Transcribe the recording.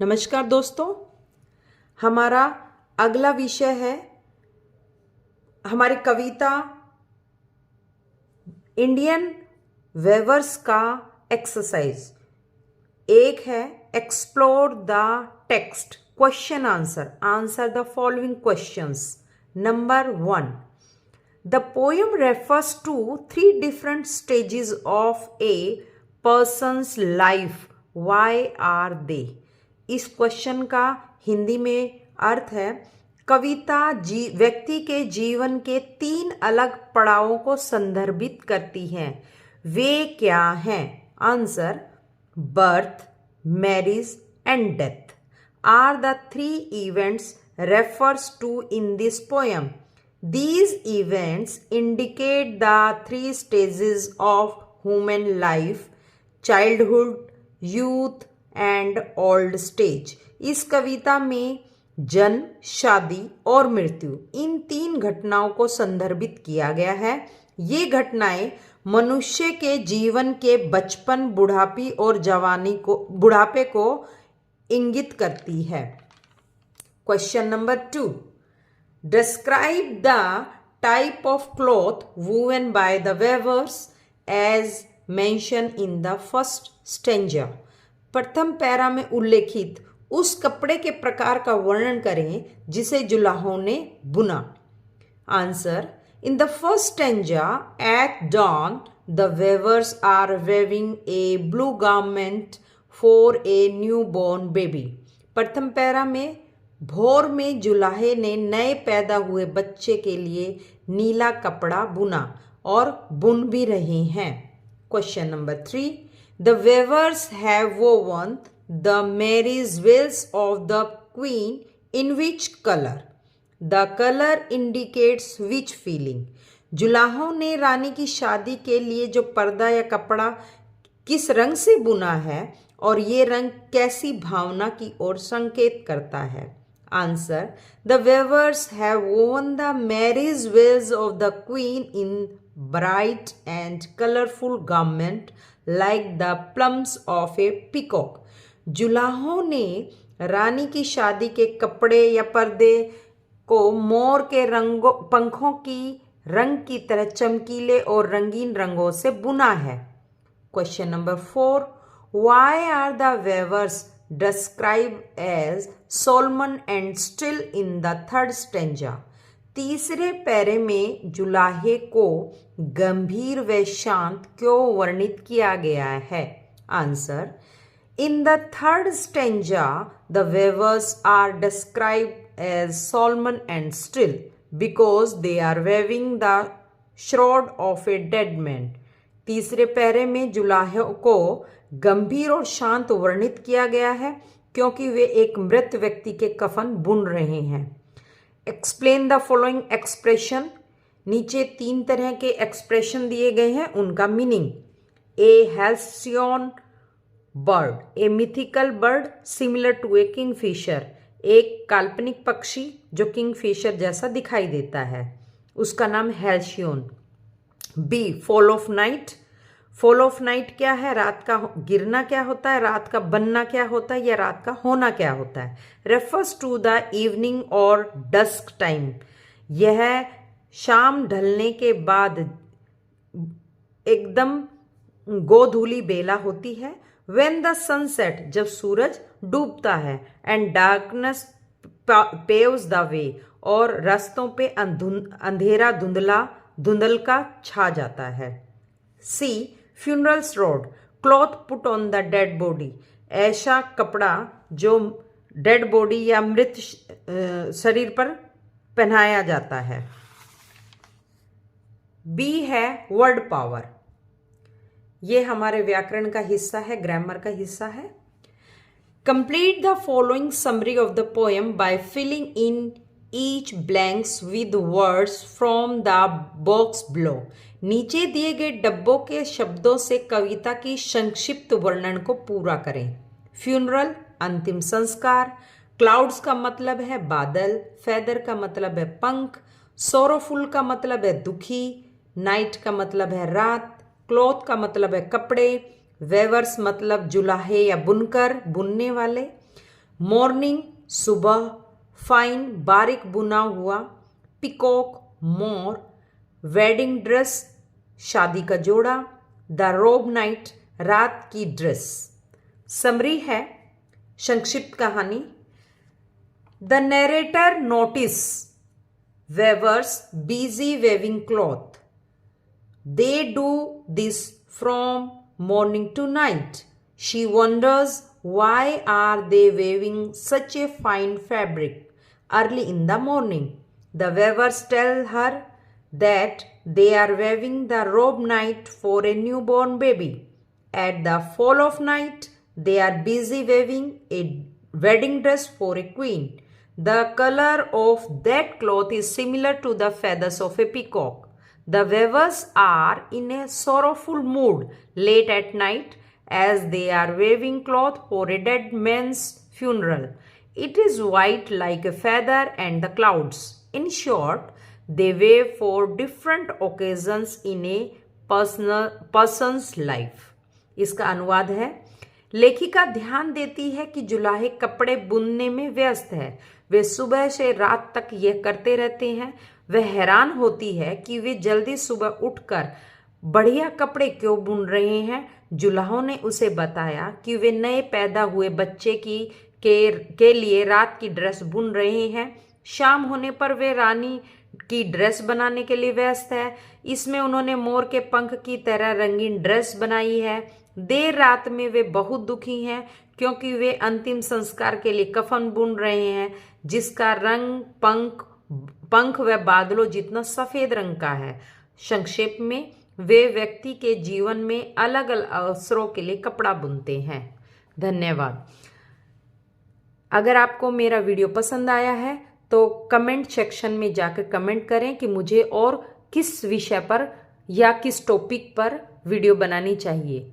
नमस्कार दोस्तों, हमारा अगला विषय है हमारी कविता इंडियन वेवर्स का एक्सरसाइज। एक है explore the text, question answer the following questions. Number 1, the poem refers to 3 different stages of a person's life, why are they. इस क्वेश्चन का हिंदी में अर्थ है कविता व्यक्ति के जीवन के 3 अलग पड़ावों को संदर्भित करती है। वे क्या हैं? Answer, birth, marriage and death are the 3 events refers to in this poem. These events indicate the 3 stages of human life: childhood, youth and old stage. इस कविता में जन्म, शादी और मृत्यु, इन 3 घटनाओं को संदर्भित किया गया है। ये घटनाएं मनुष्य के जीवन के बचपन, बुढ़ापे को इंगित करती है। Question number 2, describe the type of cloth woven by the weavers as mention in the first stanza. प्रथम पैरा में उल्लेखित उस कपड़े के प्रकार का वर्णन करें जिसे जुलाहों ने बुना। Answer, in the first stanza at dawn the weavers are weaving a blue garment for a new born baby. प्रथम पैरा में भोर में जुलाहे ने नए पैदा हुए बच्चे के लिए नीला कपड़ा बुना और बुन भी रहे हैं। Question number 3, the weavers have woven the marriage veils of the queen in which color? The color indicates which feeling? जुलाहों ने रानी की शादी के लिए जो पर्दा या कपड़ा किस रंग से बुना है और ये रंग कैसी भावना की ओर संकेत करता है? Answer, the weavers have woven the marriage veils of the queen in bright and colorful garment like the plumes of a peacock. जुलाहों ने रानी की शादी के कपड़े या पर्दे को मोर के पंखों की रंग की तरह चमकीले और रंगीन रंगों से बुना है। Question number 4, why are the weavers described as solemn and still in the third stanza? तीसरे पैरे में जुलाहे को गंभीर व शांत क्यों वर्णित किया गया है? Answer, in the third stanza the weavers are described as solemn and still because they are weaving the shroud of a dead man. तीसरे पैरे में जुलाहे को गंभीर और शांत वर्णित किया गया है क्योंकि वे एक मृत व्यक्ति के कफन बुन रहे हैं। Explain the following expression. नीचे 3 तरह के एक्सप्रेशन दिए गए हैं, उनका meaning. A halcyon bird, a mythical bird similar to a kingfisher, एक काल्पनिक पक्षी जो किंगफिशर जैसा दिखाई देता है, उसका नाम halcyon. B, fall of night. Fall of night क्या है? रात का गिरना क्या होता है, रात का बनना क्या होता है, या रात का होना क्या होता है? रेफर्स टू द इवनिंग और डस्क टाइम। यह शाम ढलने के बाद एकदम गोधूली बेला होती है। व्हेन द सनसेट, जब सूरज डूबता है। And darkness paves the way, और रास्तों पे अंधेरा धुंधल का छा जाता है। See, funerals road, cloth put on the dead body, ऐसा कपड़ा जो डेड बॉडी या मृत शरीर पर पहनाया जाता है। बी है वर्ड पावर। ये हमारे व्याकरण का हिस्सा है, ग्रामर का हिस्सा है। Complete the following summary of the poem by filling in each blanks with words from the box below. नीचे दिए गए डब्बों के शब्दों से कविता की संक्षिप्त वर्णन को पूरा करें। फ्यूनरल, अंतिम संस्कार। क्लाउड्स का मतलब है बादल, फेदर का मतलब है पंख, सोरोफुल का मतलब है दुखी, नाइट का मतलब है रात, क्लॉथ का मतलब है कपड़े, वेवर्स मतलब जुलाहे या बुनकर, बुनने वाले। मॉर्निंग सुबह, फाइन बारीक बुना हुआ, पिकॉक मोर, वेडिंग ड्रेस शादी का जोड़ा, द रोब नाइट रात की ड्रेस। समरी है, संक्षिप्त कहानी। The narrator notice weavers busy weaving cloth. They do this from morning to night. She wonders why are they weaving such a fine fabric early in the morning. The weavers tell her that they are weaving the robe night for a newborn baby. At the fall of night, they are busy weaving a wedding dress for a queen. The color of that cloth is similar to the feathers of a peacock. The weavers are in a sorrowful mood late at night as they are weaving cloth for a dead man's funeral. It is white like a feather and the clouds. In short, they weave for different occasions in a person's life. इसका अनुवाद है, लेखिका ध्यान देती है कि जुलाहे कपड़े बुनने में व्यस्त है। वे सुबह से रात तक यह करते रहते हैं। वह हैरान होती है कि वे जल्दी सुबह उठकर बढ़िया कपड़े क्यों बुन रहे हैं। जुलाहों ने उसे बताया कि वे नए पैदा हुए बच्चे के लिए रात की ड्रेस बुन रहे हैं। शाम होने पर वे रानी की ड्रेस बनाने के लिए व्यस्त है। इसमें उन्होंने मोर के पंख की तरह रंगीन ड्रेस बनाई है। देर रात में वे बहुत दुखी हैं क्योंकि वे अंतिम संस्कार के लिए कफन बुन रहे हैं जिसका रंग पंख व बादलों जितना सफेद रंग का है। संक्षेप में, वे व्यक्ति के जीवन में अलग अलग अवसरों के लिए कपड़ा बुनते हैं। धन्यवाद। अगर आपको मेरा वीडियो पसंद आया है तो कमेंट सेक्शन में जाकर कमेंट करें कि मुझे और किस विषय पर या किस टॉपिक पर वीडियो बनानी चाहिए।